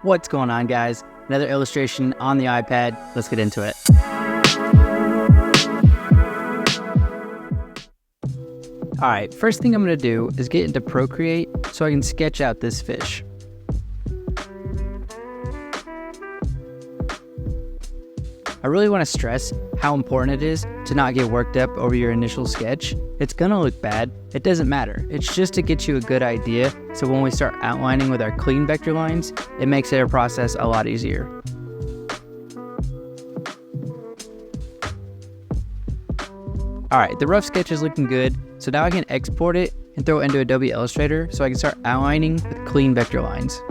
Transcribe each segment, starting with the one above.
What's going on, guys? Another illustration on the iPad. Let's get into it. All right, first thing I'm gonna do is get into Procreate so I can sketch out this fish. I really want to stress how important it is to not get worked up over your initial sketch. It's gonna look bad, it doesn't matter. It's just to get you a good idea, so when we start outlining with our clean vector lines, it makes our process a lot easier. Alright, the rough sketch is looking good, so now I can export it and throw it into Adobe Illustrator so I can start outlining with clean vector lines.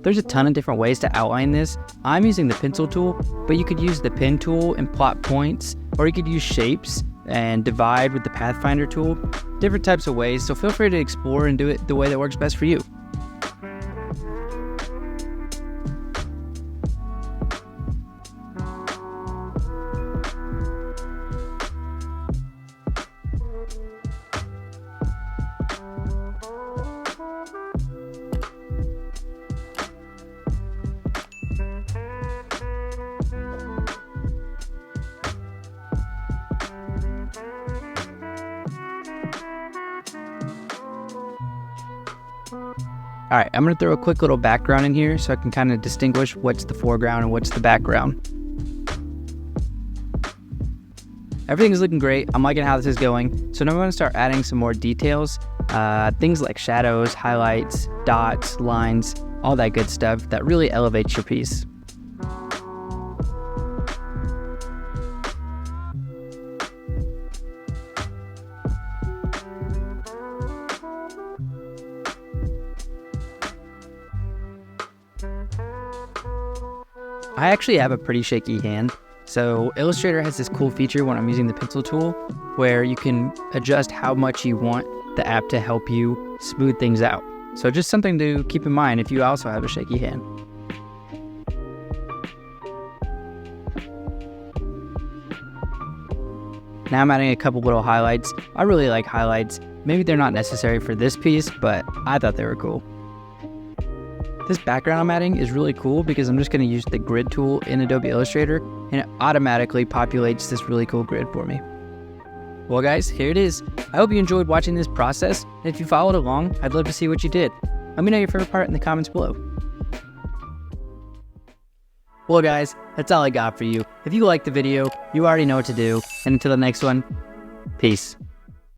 There's a ton of different ways to outline this. I'm using the pencil tool, but you could use the pen tool and plot points, or you could use shapes and divide with the Pathfinder tool. Different types of ways, so feel free to explore and do it the way that works best for you. All right, I'm gonna throw a quick little background in here so I can kind of distinguish what's the foreground and what's the background. Everything's looking great. I'm liking how this is going. So now I'm gonna start adding some more details, things like shadows, highlights, dots, lines, all that good stuff that really elevates your piece. I actually have a pretty shaky hand, so Illustrator has this cool feature when I'm using the pencil tool where you can adjust how much you want the app to help you smooth things out. So just something to keep in mind if you also have a shaky hand. Now I'm adding a couple little highlights. I really like highlights. Maybe they're not necessary for this piece, but I thought they were cool. This background I'm adding is really cool because I'm just going to use the grid tool in Adobe Illustrator and it automatically populates this really cool grid for me. Well guys, here it is. I hope you enjoyed watching this process, and if you followed along, I'd love to see what you did. Let me know your favorite part in the comments below. Well guys, that's all I got for you. If you liked the video, you already know what to do, and until the next one, peace.